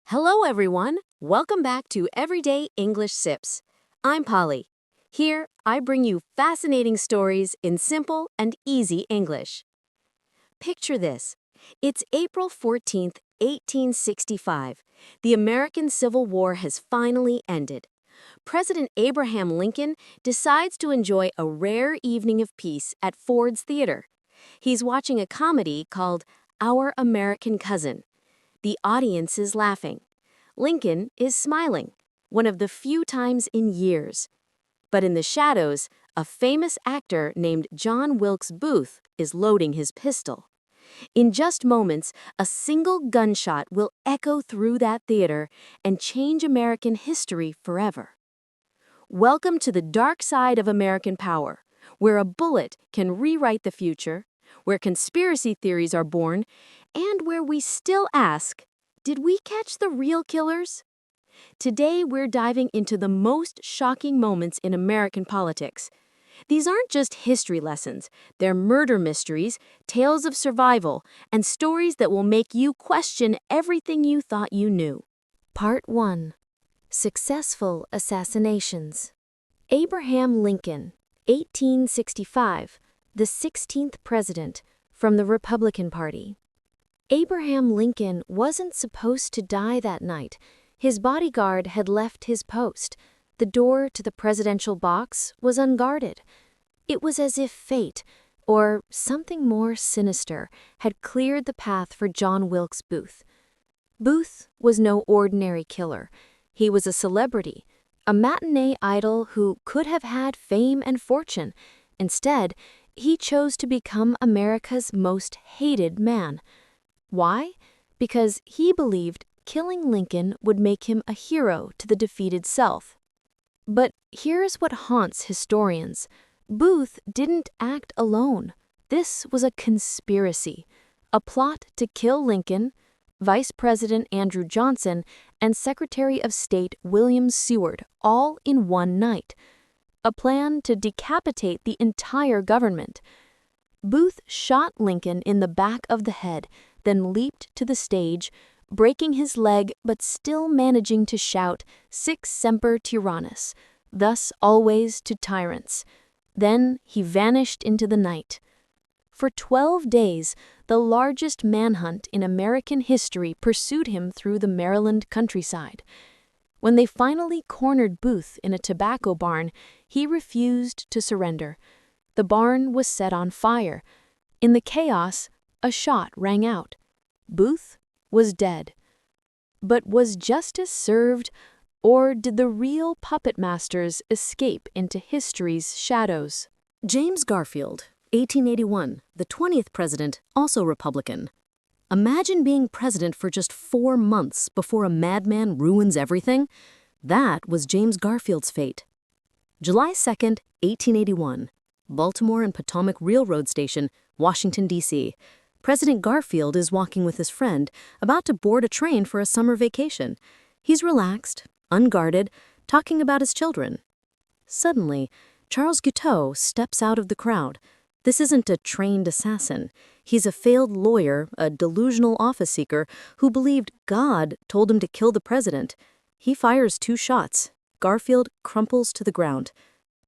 Hello, everyone. Welcome back to Everyday English Sips. I'm Polly. Here, I bring you fascinating stories in simple and easy English. Picture this. It's April 14th, 1865. The American Civil War has finally ended. President Abraham Lincoln decides to enjoy a rare evening of peace at Ford's Theater. He's watching a comedy called Our American Cousin. The audience is laughing. Lincoln is smiling, one of the few times in years. But in the shadows, a famous actor named John Wilkes Booth is loading his pistol. In just moments, a single gunshot will echo through that theater and change American history forever. Welcome to the dark side of American power, where a bullet can rewrite the future, where conspiracy theories are born, and where we still ask, did we catch the real killers? Today, we're diving into the most shocking moments in American politics. These aren't just history lessons, they're murder mysteries, tales of survival, and stories that will make you question everything you thought you knew. Part 1. Successful Assassinations. Abraham Lincoln, 1865, the 16th president, from the Republican Party. Abraham Lincoln wasn't supposed to die that night. His bodyguard had left his post. The door to the presidential box was unguarded. It was as if fate, or something more sinister, had cleared the path for John Wilkes Booth. Booth was no ordinary killer. He was a celebrity, a matinee idol who could have had fame and fortune. Instead, he chose to become America's most hated man. Why? Because he believed killing Lincoln would make him a hero to the defeated South. But here's what haunts historians. Booth didn't act alone. This was a conspiracy, a plot to kill Lincoln, Vice President Andrew Johnson, and Secretary of State William Seward, all in one night. A plan to decapitate the entire government. Booth shot Lincoln in the back of the head, then leaped to the stage, breaking his leg but still managing to shout, Sic semper tyrannis, thus always to tyrants. Then he vanished into the night. For 12 days, the largest manhunt in American history pursued him through the Maryland countryside. When they finally cornered Booth in a tobacco barn, he refused to surrender. The barn was set on fire. In the chaos, a shot rang out. Booth was dead. But was justice served, or did the real puppet masters escape into history's shadows? James Garfield, 1881, the 20th president, also Republican. Imagine being president for just 4 months before a madman ruins everything. That was James Garfield's fate. July 2nd, 1881, Baltimore and Potomac Railroad Station, Washington, D.C. President Garfield is walking with his friend, about to board a train for a summer vacation. He's relaxed, unguarded, talking about his children. Suddenly, Charles Guiteau steps out of the crowd. This isn't a trained assassin. He's a failed lawyer, a delusional office seeker who believed God told him to kill the president. He fires 2 shots. Garfield crumples to the ground.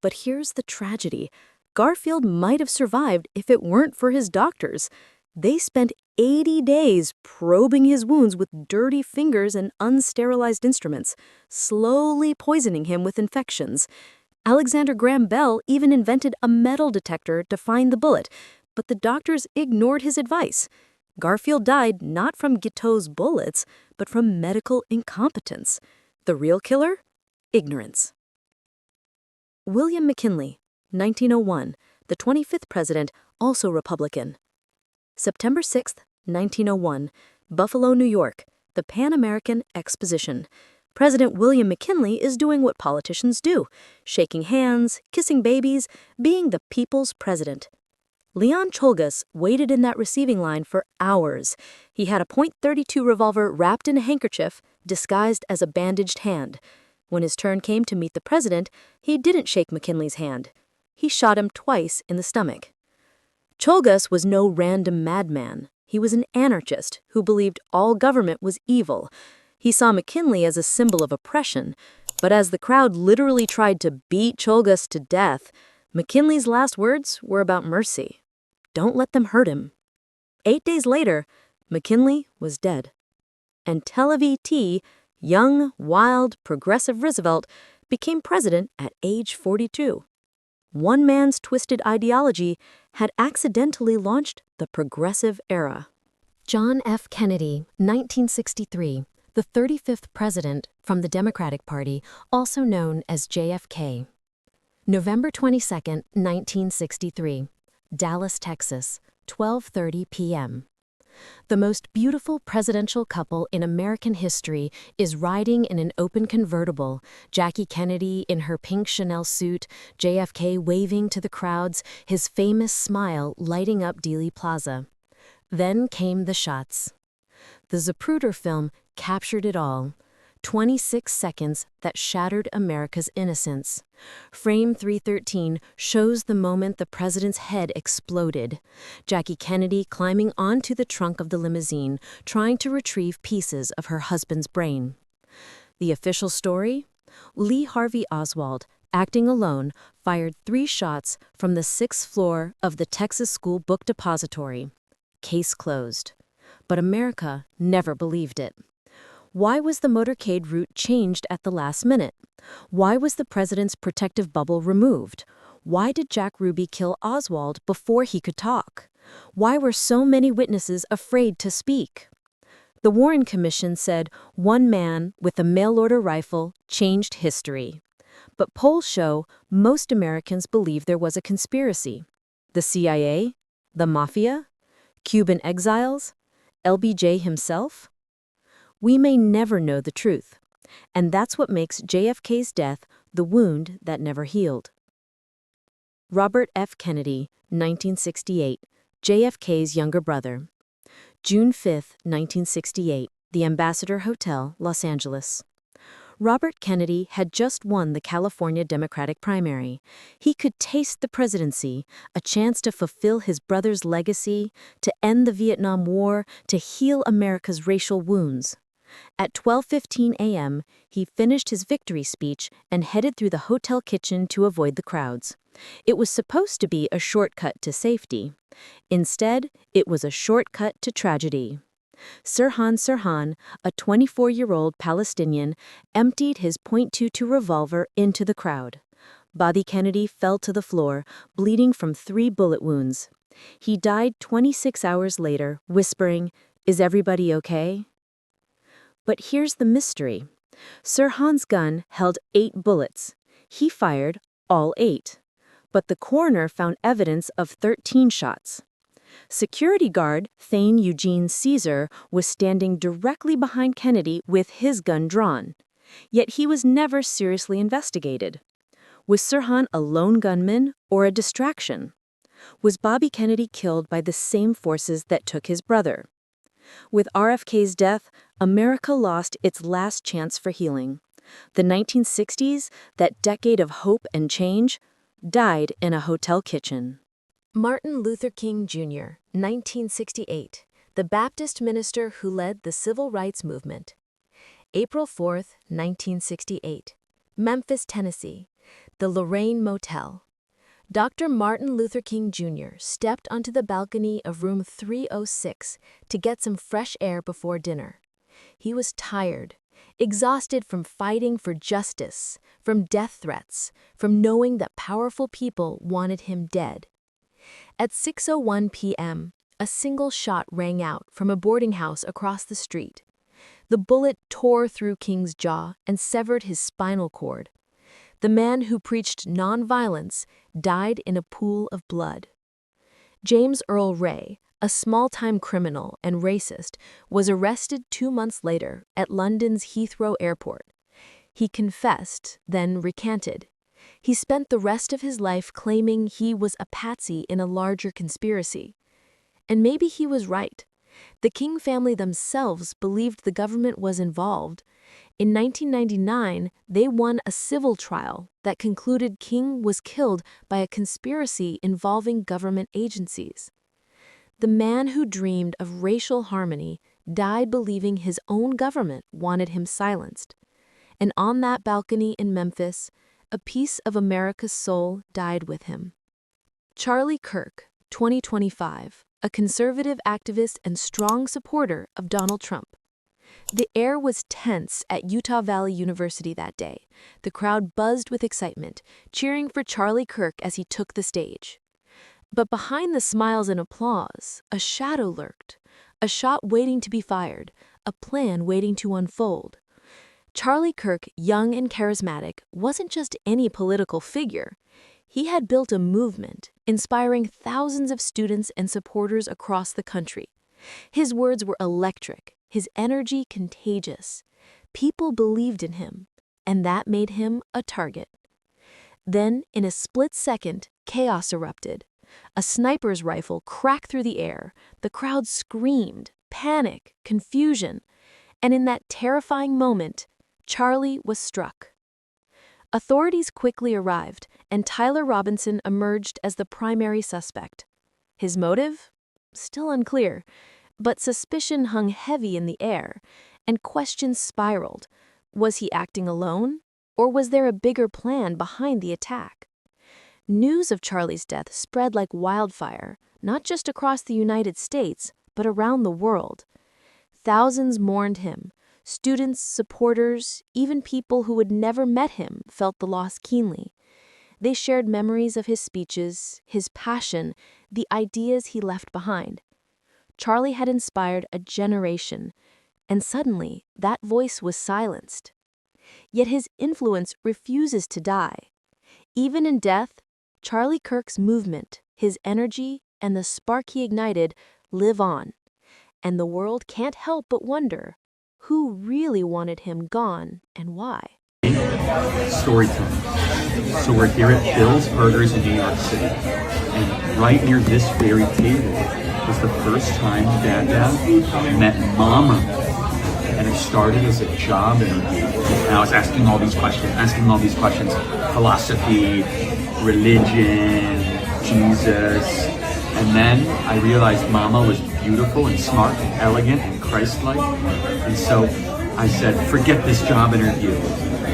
But here's the tragedy. Garfield might have survived if it weren't for his doctors. They spent 80 days probing his wounds with dirty fingers and unsterilized instruments, slowly poisoning him with infections. Alexander Graham Bell even invented a metal detector to find the bullet, but the doctors ignored his advice. Garfield died not from Guiteau's bullets, but from medical incompetence. The real killer? Ignorance. William McKinley, 1901, the 25th president, also Republican. September 6, 1901, Buffalo, New York, the Pan American Exposition. President William McKinley is doing what politicians do, shaking hands, kissing babies, being the people's president. Leon Czolgosz waited in that receiving line for hours. He had a .32 revolver wrapped in a handkerchief, disguised as a bandaged hand. When his turn came to meet the president, he didn't shake McKinley's hand. He shot him twice in the stomach. Czolgosz was no random madman. He was an anarchist who believed all government was evil. He saw McKinley as a symbol of oppression, but as the crowd literally tried to beat Cholgus to death, McKinley's last words were about mercy. Don't let them hurt him. 8 days later, McKinley was dead. And Tel Aviv, young, wild, progressive Roosevelt, became president at age 42. One man's twisted ideology had accidentally launched the progressive era. John F. Kennedy, 1963, the 35th president from the Democratic Party, also known as JFK. November 22, 1963, Dallas, Texas, 12:30 p.m. The most beautiful presidential couple in American history is riding in an open convertible, Jackie Kennedy in her pink Chanel suit, JFK waving to the crowds, his famous smile lighting up Dealey Plaza. Then came the shots. The Zapruder film captured it all. 26 seconds that shattered America's innocence. Frame 313 shows the moment the president's head exploded. Jackie Kennedy climbing onto the trunk of the limousine, trying to retrieve pieces of her husband's brain. The official story? Lee Harvey Oswald, acting alone, fired 3 shots from the 6th floor of the Texas School Book Depository. Case closed. But America never believed it. Why was the motorcade route changed at the last minute? Why was the president's protective bubble removed? Why did Jack Ruby kill Oswald before he could talk? Why were so many witnesses afraid to speak? The Warren Commission said one man with a mail-order rifle changed history. But polls show most Americans believe there was a conspiracy. The CIA? The Mafia? Cuban exiles? LBJ himself? We may never know the truth, and that's what makes JFK's death the wound that never healed. Robert F. Kennedy, 1968, JFK's younger brother. June 5, 1968, the Ambassador Hotel, Los Angeles. Robert Kennedy had just won the California Democratic primary. He could taste the presidency, a chance to fulfill his brother's legacy, to end the Vietnam War, to heal America's racial wounds. At 12:15 a.m., he finished his victory speech and headed through the hotel kitchen to avoid the crowds. It was supposed to be a shortcut to safety. Instead, it was a shortcut to tragedy. Sirhan, a 24-year-old Palestinian, emptied his .22 revolver into the crowd. Bobby Kennedy fell to the floor, bleeding from 3 bullet wounds. He died 26 hours later, whispering, "Is everybody okay?" But here's the mystery. Sirhan's gun held 8 bullets. He fired all 8. But the coroner found evidence of 13 shots. Security guard Thane Eugene Caesar was standing directly behind Kennedy with his gun drawn. Yet he was never seriously investigated. Was Sirhan a lone gunman or a distraction? Was Bobby Kennedy killed by the same forces that took his brother? With RFK's death, America lost its last chance for healing. The 1960s, that decade of hope and change, died in a hotel kitchen. Martin Luther King Jr., 1968, the Baptist minister who led the civil rights movement. April 4, 1968, Memphis, Tennessee, the Lorraine Motel. Dr. Martin Luther King Jr. stepped onto the balcony of room 306 to get some fresh air before dinner. He was tired, exhausted from fighting for justice, from death threats, from knowing that powerful people wanted him dead. At 6:01 p.m., a single shot rang out from a boarding house across the street. The bullet tore through King's jaw and severed his spinal cord. The man who preached nonviolence died in a pool of blood. James Earl Ray, a small-time criminal and racist, was arrested 2 months later at London's Heathrow Airport. He confessed, then recanted. He spent the rest of his life claiming he was a patsy in a larger conspiracy. And maybe he was right. The King family themselves believed the government was involved. In 1999, they won a civil trial that concluded King was killed by a conspiracy involving government agencies. The man who dreamed of racial harmony died believing his own government wanted him silenced. And on that balcony in Memphis, a piece of America's soul died with him. Charlie Kirk, 2025, a conservative activist and strong supporter of Donald Trump. The air was tense at Utah Valley University that day. The crowd buzzed with excitement, cheering for Charlie Kirk as he took the stage. But behind the smiles and applause, a shadow lurked, a shot waiting to be fired, a plan waiting to unfold. Charlie Kirk, young and charismatic, wasn't just any political figure. He had built a movement, inspiring thousands of students and supporters across the country. His words were electric, his energy contagious. People believed in him, and that made him a target. Then, in a split second, chaos erupted. A sniper's rifle cracked through the air. The crowd screamed, panic, confusion. And in that terrifying moment, Charlie was struck. Authorities quickly arrived, and Tyler Robinson emerged as the primary suspect. His motive? Still unclear, but suspicion hung heavy in the air, and questions spiraled. Was he acting alone, or was there a bigger plan behind the attack? News of Charlie's death spread like wildfire, not just across the United States, but around the world. Thousands mourned him. Students, supporters, even people who had never met him felt the loss keenly. They shared memories of his speeches, his passion, the ideas he left behind. Charlie had inspired a generation, and suddenly that voice was silenced. Yet his influence refuses to die. Even in death, Charlie Kirk's movement, his energy, and the spark he ignited live on. And the world can't help but wonder who really wanted him gone and why. Storytelling. So we're here at Bill's Burgers in New York City, and right near this very table was the first time Dada met Mama, and it started as a job interview. And I was asking all these questions, philosophy, religion, Jesus, and then I realized Mama was beautiful and smart and elegant and Christ-like, and so I said, forget this job interview.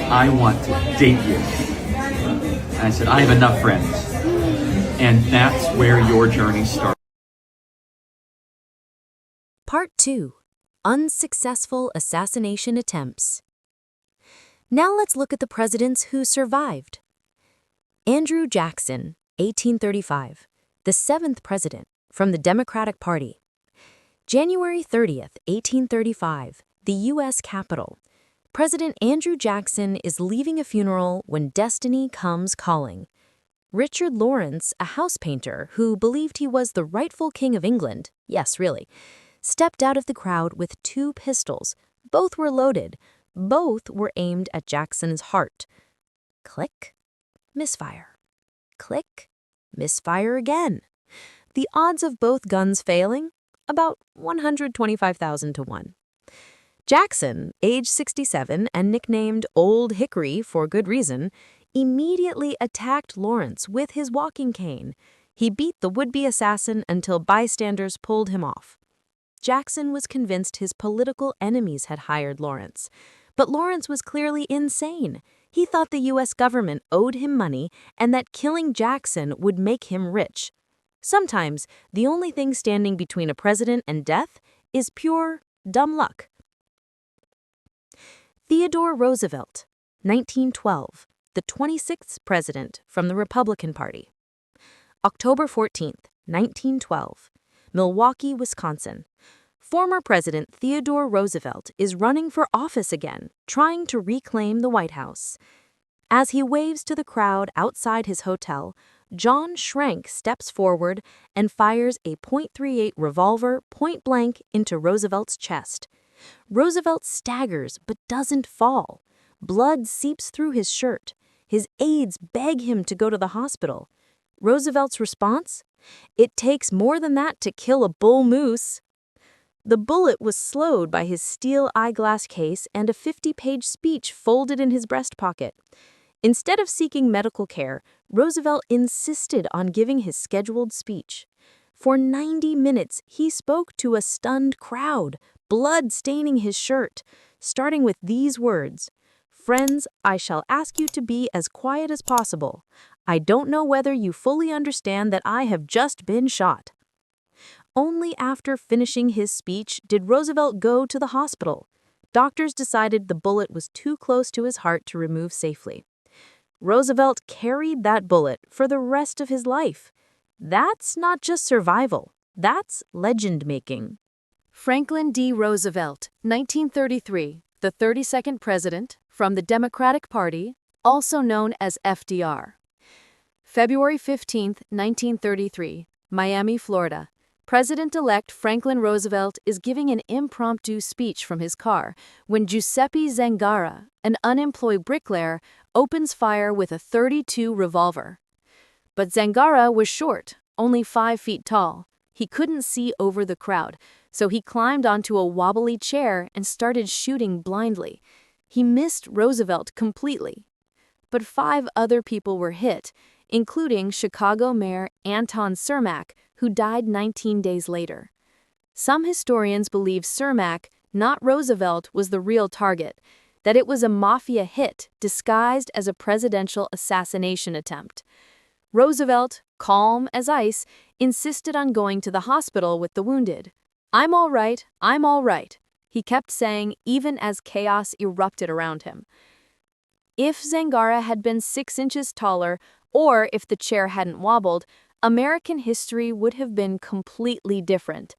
I want to date you. And I said, I have enough friends. And that's where your journey starts. Part 2. Unsuccessful Assassination Attempts. Now let's look at the presidents who survived. Andrew Jackson, 1835, the 7th president from the Democratic Party. January 30th, 1835, the U.S. Capitol. President Andrew Jackson is leaving a funeral when destiny comes calling. Richard Lawrence, a house painter who believed he was the rightful king of England, yes, really, stepped out of the crowd with 2 pistols. Both were loaded. Both were aimed at Jackson's heart. Click, misfire. Click, misfire again. The odds of both guns failing? About 125,000 to 1. Jackson, age 67 and nicknamed Old Hickory for good reason, immediately attacked Lawrence with his walking cane. He beat the would-be assassin until bystanders pulled him off. Jackson was convinced his political enemies had hired Lawrence. But Lawrence was clearly insane. He thought the U.S. government owed him money and that killing Jackson would make him rich. Sometimes, the only thing standing between a president and death is pure, dumb luck. Theodore Roosevelt, 1912, the 26th president from the Republican Party. October 14th, 1912, Milwaukee, Wisconsin. Former President Theodore Roosevelt is running for office again, trying to reclaim the White House. As he waves to the crowd outside his hotel, John Schrank steps forward and fires a .38 revolver point blank into Roosevelt's chest. Roosevelt staggers but doesn't fall. Blood seeps through his shirt. His aides beg him to go to the hospital. Roosevelt's response? It takes more than that to kill a bull moose. The bullet was slowed by his steel eyeglass case and a 50-page speech folded in his breast pocket. Instead of seeking medical care, Roosevelt insisted on giving his scheduled speech. For 90 minutes, he spoke to a stunned crowd, blood staining his shirt, starting with these words: "Friends, I shall ask you to be as quiet as possible. I don't know whether you fully understand that I have just been shot." Only after finishing his speech did Roosevelt go to the hospital. Doctors decided the bullet was too close to his heart to remove safely. Roosevelt carried that bullet for the rest of his life. That's not just survival, that's legend-making. Franklin D. Roosevelt, 1933, the 32nd president from the Democratic Party, also known as FDR. February 15, 1933, Miami, Florida. President-elect Franklin Roosevelt is giving an impromptu speech from his car when Giuseppe Zangara, an unemployed bricklayer, opens fire with a .32 revolver. But Zangara was short, only 5 feet tall. He couldn't see over the crowd, so he climbed onto a wobbly chair and started shooting blindly. He missed Roosevelt completely. But 5 other people were hit, including Chicago Mayor Anton Cermak, who died 19 days later. Some historians believe Cermak, not Roosevelt, was the real target, that it was a mafia hit disguised as a presidential assassination attempt. Roosevelt, calm as ice, insisted on going to the hospital with the wounded. I'm all right, he kept saying even as chaos erupted around him. If Zangara had been 6 inches taller, or if the chair hadn't wobbled, American history would have been completely different.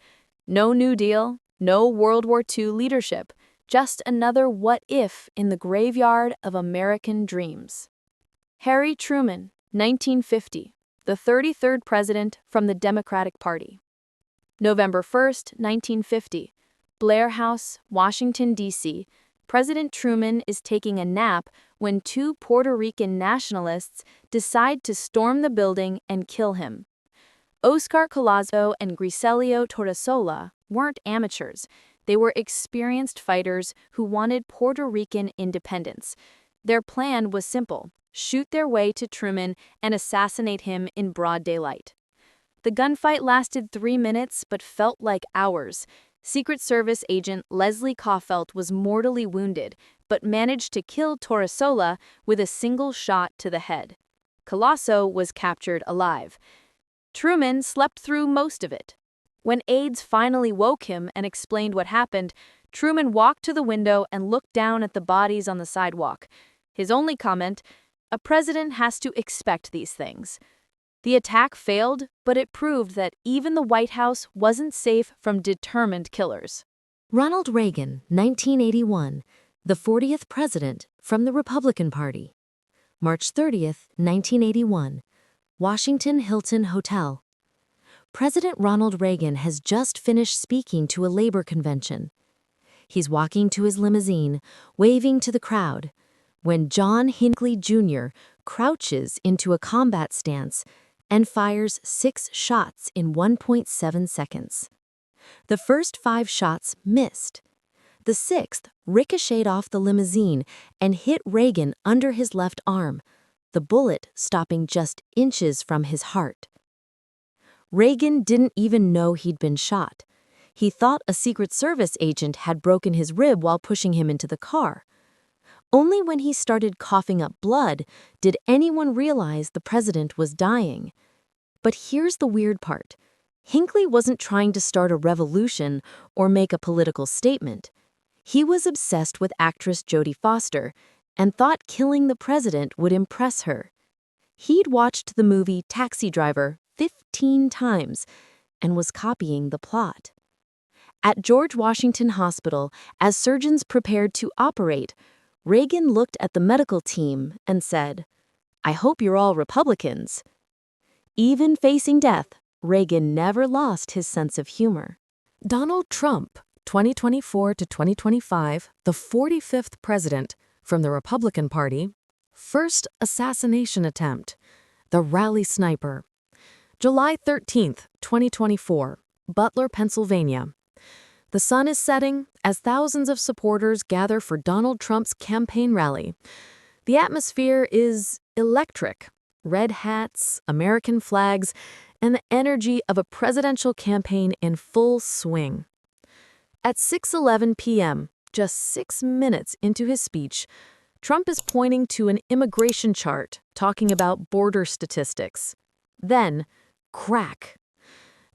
No New Deal, no World War II leadership, just another what if in the graveyard of American dreams. Harry Truman, 1950, the 33rd president from the Democratic Party. November 1st, 1950, Blair House, Washington, D.C. President Truman is taking a nap when 2 Puerto Rican nationalists decide to storm the building and kill him. Oscar Collazo and Griselio Torresola weren't amateurs. They were experienced fighters who wanted Puerto Rican independence. Their plan was simple: shoot their way to Truman and assassinate him in broad daylight. The gunfight lasted 3 minutes but felt like hours. Secret Service agent Leslie Caufelt was mortally wounded, but managed to kill Torresola with a single shot to the head. Collazo was captured alive. Truman slept through most of it. When aides finally woke him and explained what happened, Truman walked to the window and looked down at the bodies on the sidewalk. His only comment: "A president has to expect these things." The attack failed, but it proved that even the White House wasn't safe from determined killers. Ronald Reagan, 1981, the 40th president from the Republican Party. March 30th, 1981, Washington Hilton Hotel. President Ronald Reagan has just finished speaking to a labor convention. He's walking to his limousine, waving to the crowd, when John Hinckley Jr. crouches into a combat stance and fires 6 shots in 1.7 seconds. The first 5 shots missed. The 6th ricocheted off the limousine and hit Reagan under his left arm, the bullet stopping just inches from his heart. Reagan didn't even know he'd been shot. He thought a Secret Service agent had broken his rib while pushing him into the car. Only when he started coughing up blood did anyone realize the president was dying. But here's the weird part. Hinckley wasn't trying to start a revolution or make a political statement. He was obsessed with actress Jodie Foster and thought killing the president would impress her. He'd watched the movie Taxi Driver 15 times and was copying the plot. At George Washington Hospital, as surgeons prepared to operate, Reagan looked at the medical team and said, "I hope you're all Republicans." Even facing death, Reagan never lost his sense of humor. Donald Trump, 2024 to 2025, the 45th president from the Republican Party. First assassination attempt, the rally sniper. July 13th, 2024, Butler, Pennsylvania. The sun is setting as thousands of supporters gather for Donald Trump's campaign rally. The atmosphere is electric. Red hats, American flags, and the energy of a presidential campaign in full swing. At 6:11 p.m., just 6 minutes into his speech, Trump is pointing to an immigration chart talking about border statistics. Then, crack.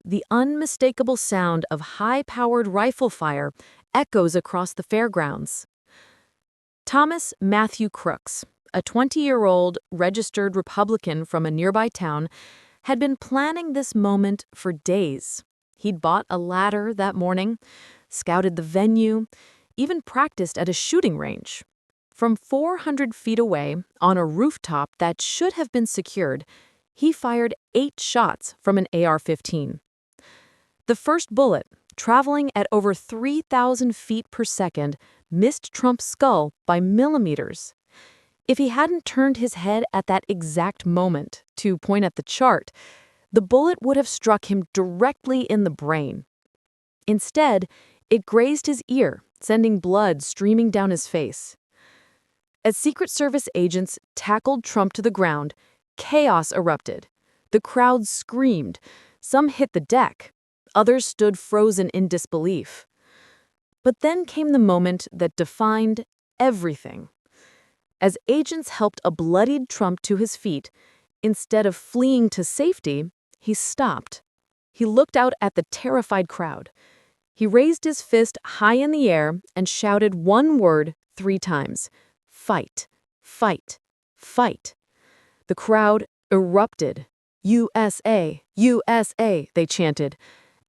The unmistakable sound of high-powered rifle fire echoes across the fairgrounds. Thomas Matthew Crooks, a 20-year-old registered Republican from a nearby town, had been planning this moment for days. He'd bought a ladder that morning, scouted the venue, even practiced at a shooting range. From 400 feet away, on a rooftop that should have been secured, he fired 8 shots from an AR-15. The first bullet, traveling at over 3,000 feet per second, missed Trump's skull by millimeters. If he hadn't turned his head at that exact moment to point at the chart, the bullet would have struck him directly in the brain. Instead, it grazed his ear, sending blood streaming down his face. As Secret Service agents tackled Trump to the ground, chaos erupted. The crowd screamed. Some hit the deck. Others stood frozen in disbelief. But then came the moment that defined everything. As agents helped a bloodied Trump to his feet, instead of fleeing to safety, he stopped. He looked out at the terrified crowd. He raised his fist high in the air and shouted one word 3 times. Fight, fight, fight. The crowd erupted. USA, USA, they chanted.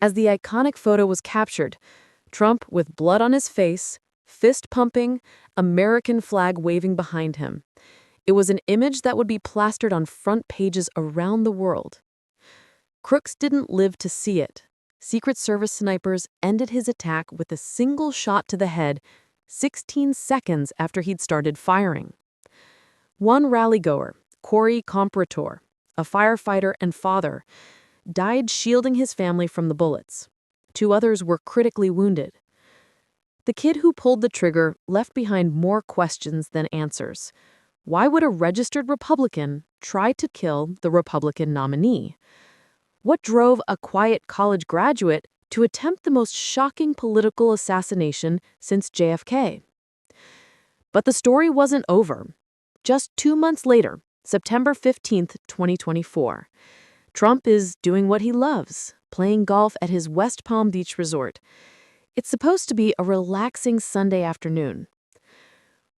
As the iconic photo was captured, Trump with blood on his face, fist pumping, American flag waving behind him. It was an image that would be plastered on front pages around the world. Crooks didn't live to see it. Secret Service snipers ended his attack with a single shot to the head 16 seconds after he'd started firing. One rallygoer, Corey Comparator, a firefighter and father, died shielding his family from the bullets. 2 others were critically wounded. The kid who pulled the trigger left behind more questions than answers. Why would a registered Republican try to kill the Republican nominee? What drove a quiet college graduate to attempt the most shocking political assassination since JFK? But the story wasn't over. Just 2 months later, September 15, 2024, Trump is doing what he loves, playing golf at his West Palm Beach resort. It's supposed to be a relaxing Sunday afternoon.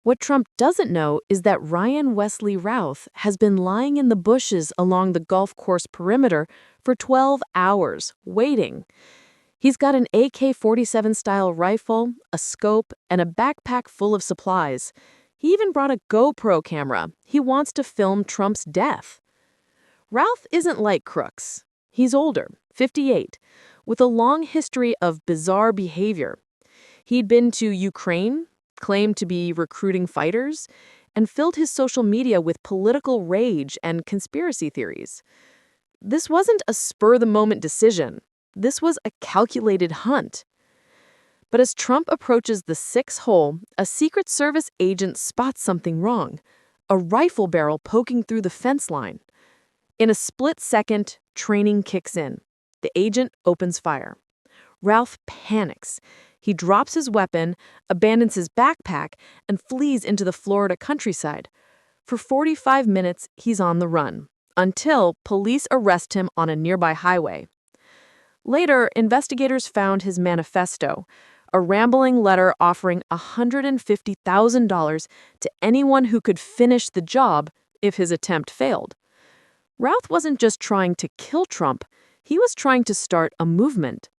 What Trump doesn't know is that Ryan Wesley Routh has been lying in the bushes along the golf course perimeter for 12 hours, waiting. He's got an AK-47 style rifle, a scope, and a backpack full of supplies. He even brought a GoPro camera. He wants to film Trump's death. Routh isn't like Crooks. He's older, 58, with a long history of bizarre behavior. He'd been to Ukraine, claimed to be recruiting fighters, and filled his social media with political rage and conspiracy theories. This wasn't a spur-of-the-moment decision. This was a calculated hunt. But as Trump approaches the 6th hole, a Secret Service agent spots something wrong, a rifle barrel poking through the fence line. In a split second, training kicks in. The agent opens fire. Ralph panics. He drops his weapon, abandons his backpack, and flees into the Florida countryside. For 45 minutes, he's on the run, until police arrest him on a nearby highway. Later, investigators found his manifesto, a rambling letter offering $150,000 to anyone who could finish the job if his attempt failed. Routh wasn't just trying to kill Trump, he was trying to start a movement.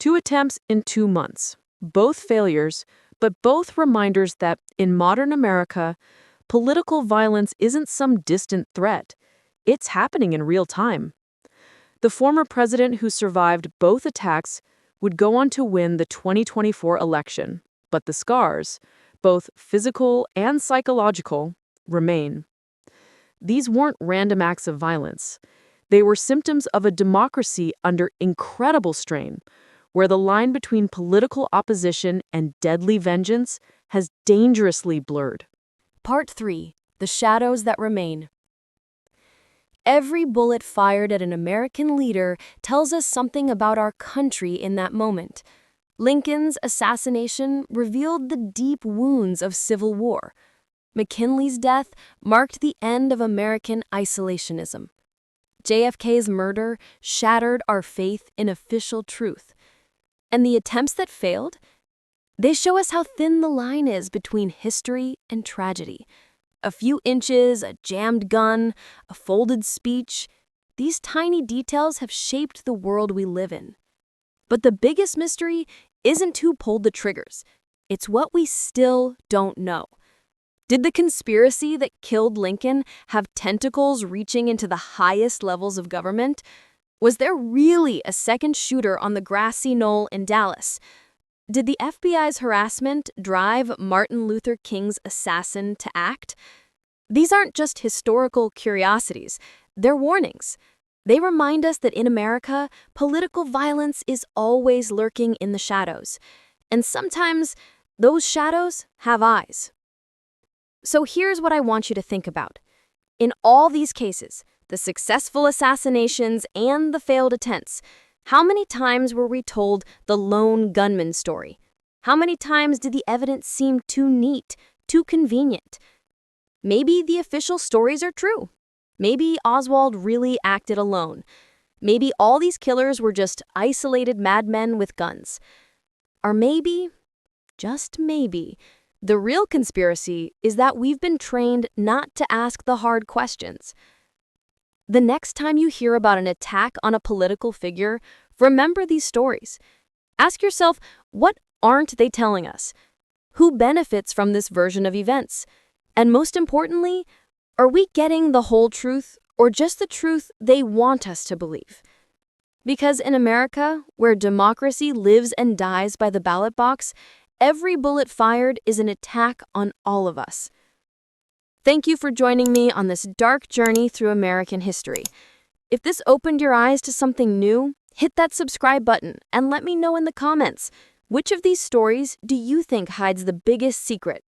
2 attempts in 2 months, both failures, but both reminders that in modern America, political violence isn't some distant threat. It's happening in real time. The former president who survived both attacks would go on to win the 2024 election, but the scars, both physical and psychological, remain. These weren't random acts of violence. They were symptoms of a democracy under incredible strain, where the line between political opposition and deadly vengeance has dangerously blurred. Part 3. The Shadows That Remain. Every bullet fired at an American leader tells us something about our country in that moment. Lincoln's assassination revealed the deep wounds of civil war. McKinley's death marked the end of American isolationism. JFK's murder shattered our faith in official truth. And the attempts that failed, they show us how thin the line is between history and tragedy. A few inches, a jammed gun, a folded speech, these tiny details have shaped the world we live in. But the biggest mystery isn't who pulled the triggers. It's what we still don't know. Did the conspiracy that killed Lincoln have tentacles reaching into the highest levels of government? Was there really a second shooter on the grassy knoll in Dallas? Did the FBI's harassment drive Martin Luther King's assassin to act? These aren't just historical curiosities, they're warnings. They remind us that in America, political violence is always lurking in the shadows. And sometimes, those shadows have eyes. So here's what I want you to think about. In all these cases, the successful assassinations and the failed attempts, how many times were we told the lone gunman story? How many times did the evidence seem too neat, too convenient? Maybe the official stories are true. Maybe Oswald really acted alone. Maybe all these killers were just isolated madmen with guns. Or maybe, just maybe, the real conspiracy is that we've been trained not to ask the hard questions. The next time you hear about an attack on a political figure, remember these stories. Ask yourself, what aren't they telling us? Who benefits from this version of events? And most importantly, are we getting the whole truth or just the truth they want us to believe? Because in America, where democracy lives and dies by the ballot box, every bullet fired is an attack on all of us. Thank you for joining me on this dark journey through American history. If this opened your eyes to something new, hit that subscribe button and let me know in the comments, which of these stories do you think hides the biggest secret?